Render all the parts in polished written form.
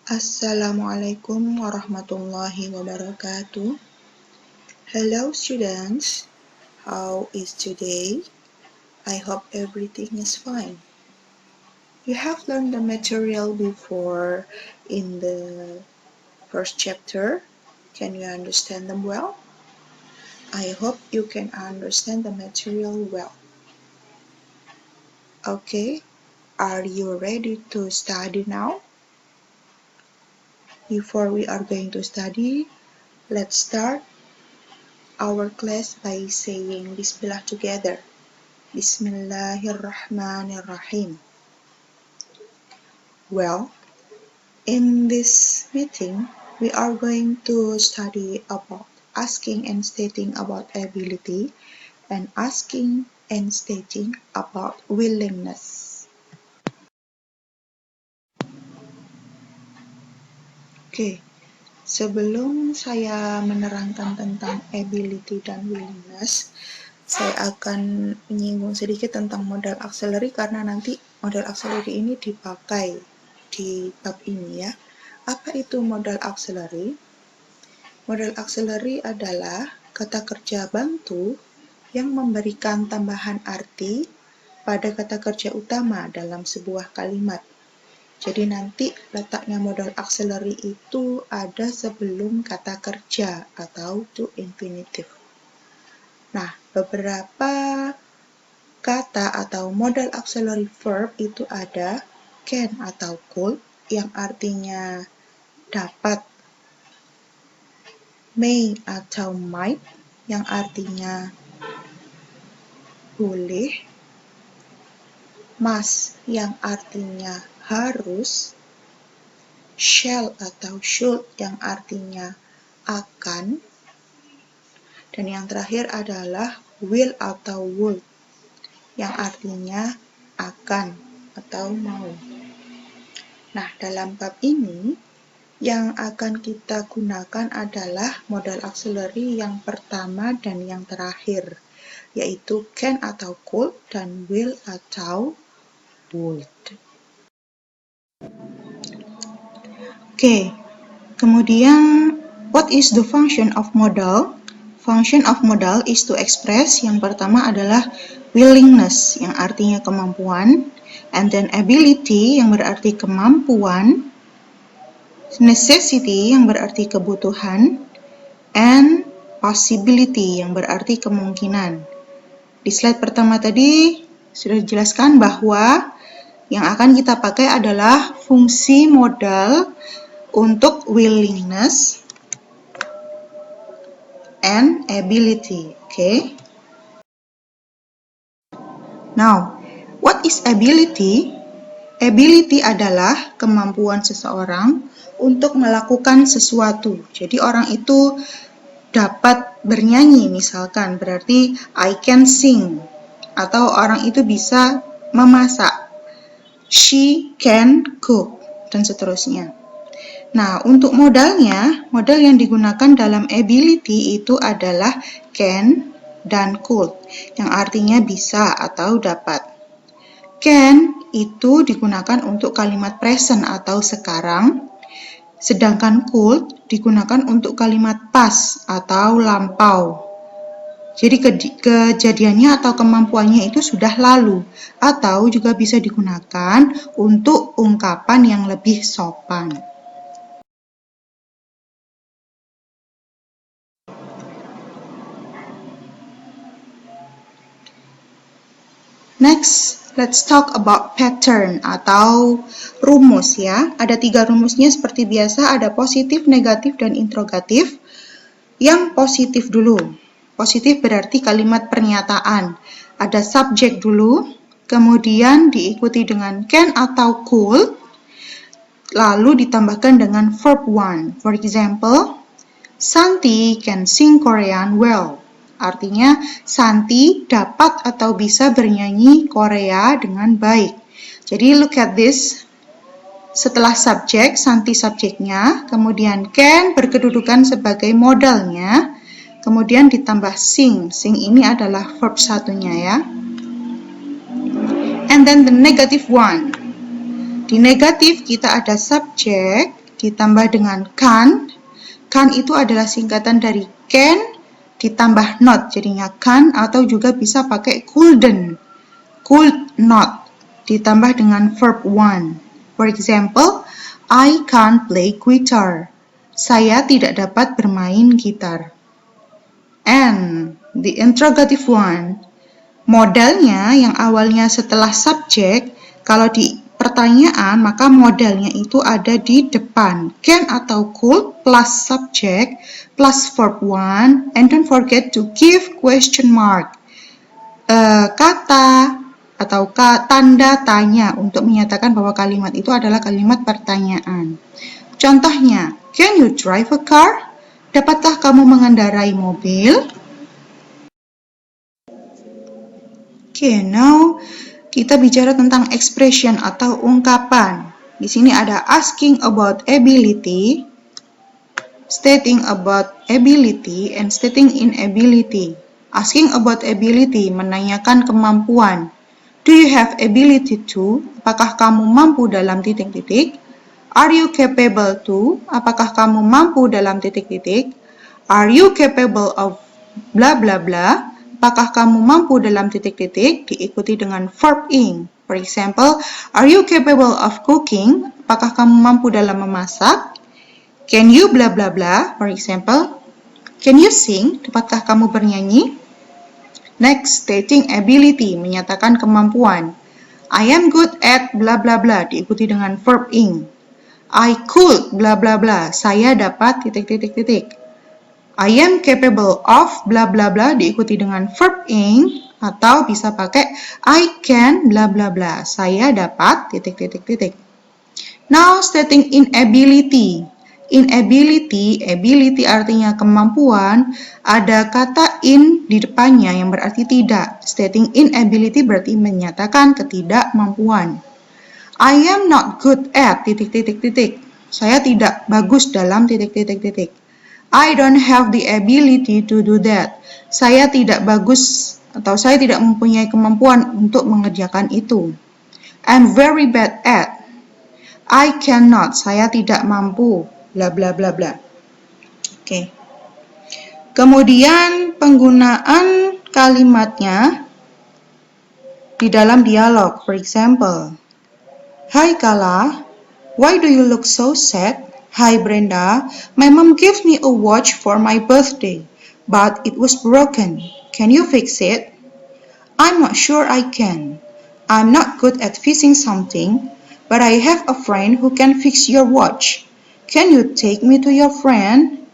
Assalamualaikum warahmatullahi wabarakatuh. Hello students, how is today? I hope everything is fine. You have learned the material before in the first chapter. Can you understand them well? I hope you can understand the material well. Okay, are you ready to study now? Before we are going to study, let's start our class by saying Bismillah together. Bismillahirrahmanirrahim. Well, in this meeting, we are going to study about asking and stating about ability and asking and stating about willingness. Oke, sebelum saya menerangkan tentang ability dan willingness, saya akan menyinggung sedikit tentang modal auxiliary karena nanti modal auxiliary ini dipakai di bab ini ya. Apa itu modal auxiliary? Modal auxiliary adalah kata kerja bantu yang memberikan tambahan arti pada kata kerja utama dalam sebuah kalimat. Jadi nanti letaknya modal auxiliary itu ada sebelum kata kerja atau to infinitive. Nah, beberapa kata atau modal auxiliary verb itu ada can atau could yang artinya dapat, may atau might yang artinya boleh, must yang artinya harus, shall atau should yang artinya akan, dan yang terakhir adalah will atau would yang artinya akan atau mau. Nah, dalam bab ini yang akan kita gunakan adalah modal auxiliary yang pertama dan yang terakhir, yaitu can atau could dan will atau would. Oke, kemudian what is the function of modal? Function of modal is to express, yang pertama adalah willingness yang artinya kemampuan, and then ability yang berarti kemampuan, necessity yang berarti kebutuhan, and possibility yang berarti kemungkinan. Di slide pertama tadi sudah dijelaskan bahwa yang akan kita pakai adalah fungsi modal untuk willingness and ability. Okay. Now, what is ability? Ability adalah kemampuan seseorang untuk melakukan sesuatu. Jadi orang itu dapat bernyanyi misalkan, berarti I can sing. Atau orang itu bisa memasak. She can cook, dan seterusnya. Nah, untuk modalnya, modal yang digunakan dalam ability itu adalah can dan could, yang artinya bisa atau dapat. Can itu digunakan untuk kalimat present atau sekarang, sedangkan could digunakan untuk kalimat past atau lampau. Jadi kejadiannya atau kemampuannya itu sudah lalu, atau juga bisa digunakan untuk ungkapan yang lebih sopan. Next, let's talk about pattern atau rumus ya. Ada 3 rumusnya seperti biasa, ada positif, negatif, dan interrogatif. Yang positif dulu. Positif berarti kalimat pernyataan. Ada subjek dulu, kemudian diikuti dengan can atau could, lalu ditambahkan dengan verb one. For example, Santi can sing Korean well. Artinya, Santi dapat atau bisa bernyanyi Korea dengan baik. Jadi, look at this. Setelah subjek, Santi subjeknya, kemudian can berkedudukan sebagai modalnya, kemudian ditambah sing. Sing ini adalah verb satunya ya. And then the negative one. Di negatif kita ada subjek ditambah dengan can. Can itu adalah singkatan dari can ditambah not, jadinya can, atau juga bisa pakai couldn't, could not, ditambah dengan verb one. For example, I can't play guitar. Saya tidak dapat bermain gitar. And the interrogative one, modalnya yang awalnya setelah subjek, kalau di pertanyaan maka modalnya itu ada di depan, can atau could plus subject plus verb one, and don't forget to give question mark, kata atau tanda tanya untuk menyatakan bahwa kalimat itu adalah kalimat pertanyaan. Contohnya, can you drive a car? Dapatkah kamu mengendarai mobil? Okay, now kita bicara tentang expression atau ungkapan. Di sini ada asking about ability, stating about ability, and stating inability. Asking about ability, menanyakan kemampuan. Do you have ability to? Apakah kamu mampu dalam titik-titik? Are you capable to? Apakah kamu mampu dalam titik-titik? Are you capable of bla bla bla? Apakah kamu mampu dalam titik-titik? Diikuti dengan verb ing. For example, are you capable of cooking? Apakah kamu mampu dalam memasak? Can you bla bla bla? For example, can you sing? Dapatkah kamu bernyanyi? Next, stating ability, menyatakan kemampuan. I am good at bla bla bla, diikuti dengan verb ing. I could bla bla bla, saya dapat titik-titik-titik. I am capable of bla bla bla, diikuti dengan verb ing, atau bisa pakai I can bla bla bla, saya dapat titik-titik-titik. Now, stating inability. Inability, ability artinya kemampuan, ada kata in di depannya yang berarti tidak. Stating inability berarti menyatakan ketidakmampuan. I am not good at titik-titik-titik. Saya tidak bagus dalam titik-titik-titik. I don't have the ability to do that. Saya tidak bagus atau saya tidak mempunyai kemampuan untuk mengerjakan itu. I'm very bad at. I cannot. Saya tidak mampu. Bla bla bla bla. Oke. Kemudian penggunaan kalimatnya di dalam dialog. For example, Hi Kala, why do you look so sad? Hi Brenda, my mom gave me a watch for my birthday, but it was broken. Can you fix it? I'm not sure I can. I'm not good at fixing something, but I have a friend who can fix your watch. Can you take me to your friend?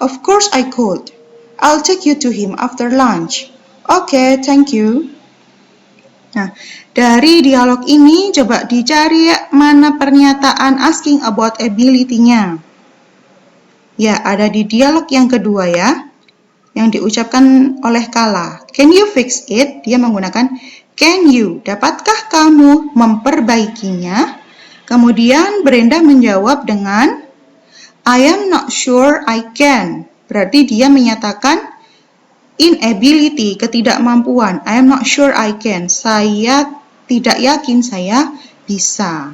Of course I could. I'll take you to him after lunch. Okay, thank you. Nah, dari dialog ini coba dicari mana pernyataan asking about ability-nya. Ya, ada di dialog yang kedua ya, yang diucapkan oleh Kala. Can you fix it? Dia menggunakan can you. Dapatkah kamu memperbaikinya? Kemudian Brenda menjawab dengan I am not sure I can. Berarti dia menyatakan inability, ketidakmampuan. I am not sure I can. Saya tidak yakin saya bisa.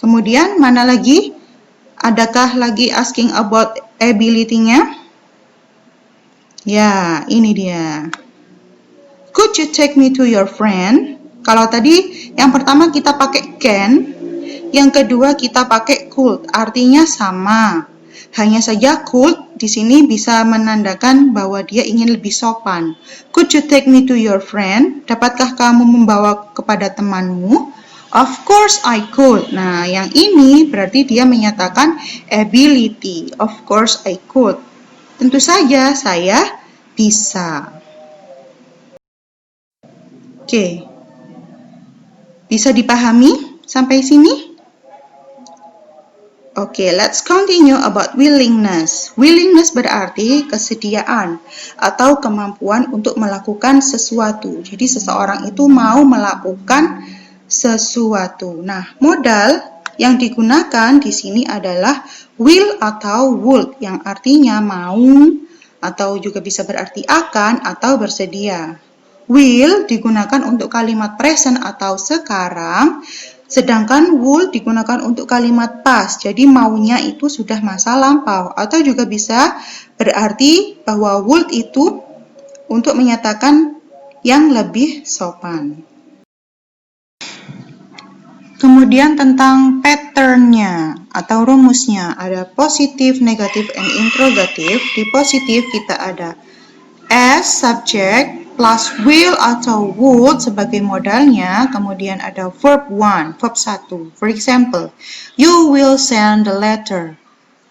Kemudian mana lagi? Adakah lagi asking about ability-nya? Ya, ini dia. Could you take me to your friend? Kalau tadi yang pertama kita pakai can, yang kedua kita pakai could. Artinya sama. Hanya saja could di sini bisa menandakan bahwa dia ingin lebih sopan. Could you take me to your friend? Dapatkah kamu membawa kepada temanmu? Of course I could. Nah, yang ini berarti dia menyatakan ability. Of course I could. Tentu saja saya bisa. Oke. Bisa dipahami sampai sini? Oke, let's continue about willingness. Willingness berarti kesediaan atau kemampuan untuk melakukan sesuatu. Jadi seseorang itu mau melakukan sesuatu. Nah, modal yang digunakan di sini adalah will atau would, yang artinya mau atau juga bisa berarti akan atau bersedia. Will digunakan untuk kalimat present atau sekarang, sedangkan would digunakan untuk kalimat past. Jadi maunya itu sudah masa lampau, atau juga bisa berarti bahwa would itu untuk menyatakan yang lebih sopan. Kemudian tentang pattern-nya atau rumusnya, ada positif, negatif, and interrogative. Di positif kita ada as subject plus will atau would sebagai modalnya, kemudian ada verb 1, verb 1. For example, you will send the letter.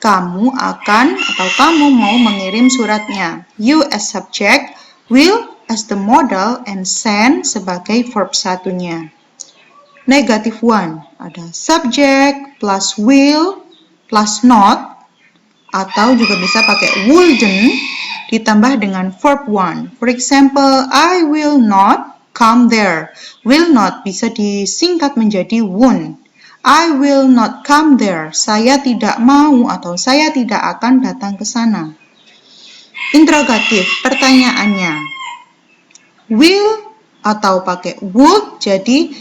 Kamu akan atau kamu mau mengirim suratnya. You as subject, will as the modal, and send sebagai verb 1-nya. Negative 1, ada subject plus will plus not, atau juga bisa pakai wouldn't ditambah dengan verb 1. For example, I will not come there. Will not bisa disingkat menjadi won't. I will not come there. Saya tidak mau atau saya tidak akan datang ke sana. Interrogatif, pertanyaannya. Will atau pakai would, jadi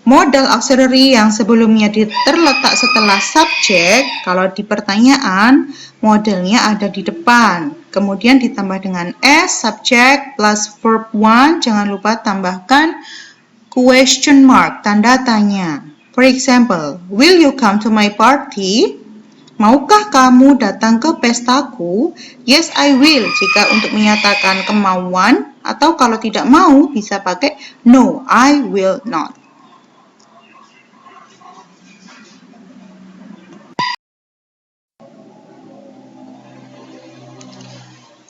modal auxiliary yang sebelumnya terletak setelah subjek, kalau di pertanyaan modelnya ada di depan. Kemudian ditambah dengan as subject plus verb 1, jangan lupa tambahkan question mark, tanda tanya. For example, will you come to my party? Maukah kamu datang ke pestaku? Yes, I will, jika untuk menyatakan kemauan, atau kalau tidak mau bisa pakai no, I will not.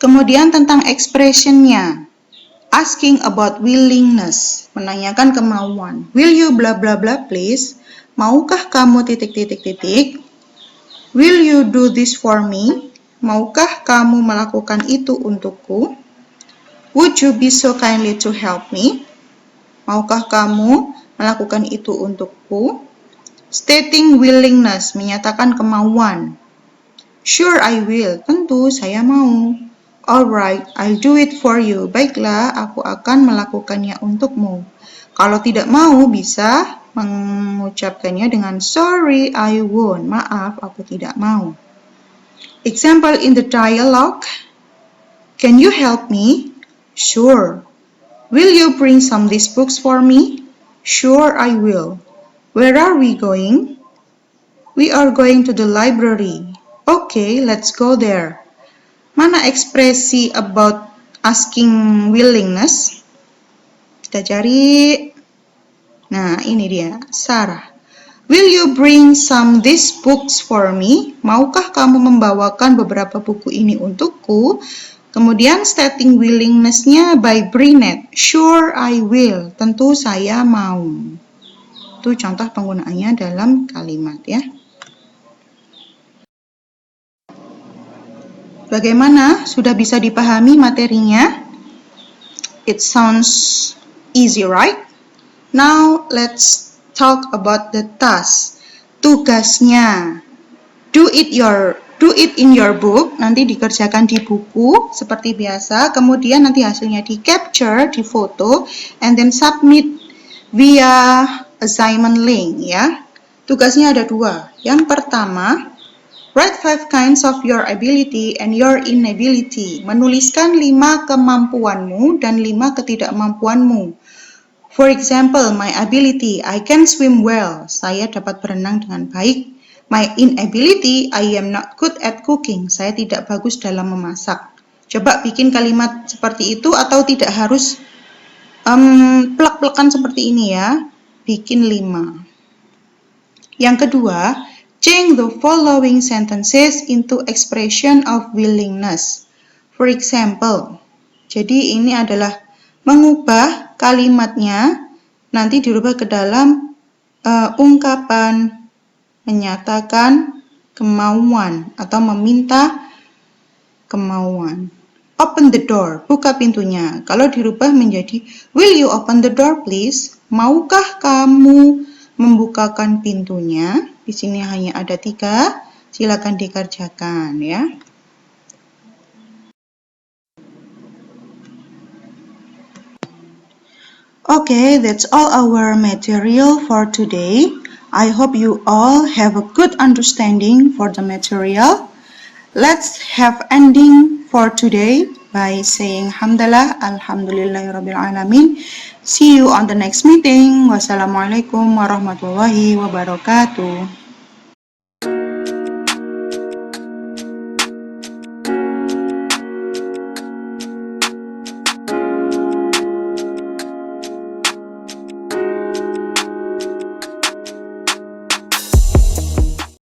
Kemudian tentang expression-nya. Asking about willingness, menanyakan kemauan. Will you bla bla bla please? Maukah kamu titik-titik-titik? Will you do this for me? Maukah kamu melakukan itu untukku? Would you be so kindly to help me? Maukah kamu melakukan itu untukku? Stating willingness, menyatakan kemauan. Sure, I will. Tentu, saya mau. Alright, I'll do it for you. Baiklah, aku akan melakukannya untukmu. Kalau tidak mau, bisa mengucapkannya dengan sorry, I won't. Maaf, aku tidak mau. Example in the dialogue. Can you help me? Sure. Will you bring some these books for me? Sure, I will. Where are we going? We are going to the library. Okay, let's go there. Mana ekspresi about asking willingness? Kita cari. Nah, ini dia, Sarah. Will you bring some these books for me? Maukah kamu membawakan beberapa buku ini untukku? Kemudian stating willingness-nya by Brinett. Sure, I will. Tentu saya mau. Itu contoh penggunaannya dalam kalimat ya. Bagaimana? Sudah bisa dipahami materinya? It sounds easy, right? Now, let's talk about the task. Tugasnya. Do it in your book. Nanti dikerjakan di buku seperti biasa. Kemudian nanti hasilnya di capture, di foto, and then submit via assignment link ya. Tugasnya ada 2. Yang pertama, write 5 kinds of your ability and your inability. Menuliskan 5 kemampuanmu dan 5 ketidakmampuanmu. For example, my ability, I can swim well. Saya dapat berenang dengan baik. My inability, I am not good at cooking. Saya tidak bagus dalam memasak. Coba bikin kalimat seperti itu atau tidak harus plek-plekan seperti ini ya. Bikin 5. Yang kedua, change the following sentences into expression of willingness. For example, jadi ini adalah mengubah kalimatnya, nanti dirubah ke dalam ungkapan menyatakan kemauan atau meminta kemauan. Open the door, buka pintunya. Kalau dirubah menjadi, will you open the door please? Maukah kamu membukakan pintunya? Di sini hanya ada 3, silakan dikerjakan ya. Okay, that's all our material for today. I hope you all have a good understanding for the material. Let's have ending for today by saying Hamdalah, Alhamdulillahirabbil alamin. See you on the next meeting. Wassalamualaikum warahmatullahi wabarakatuh.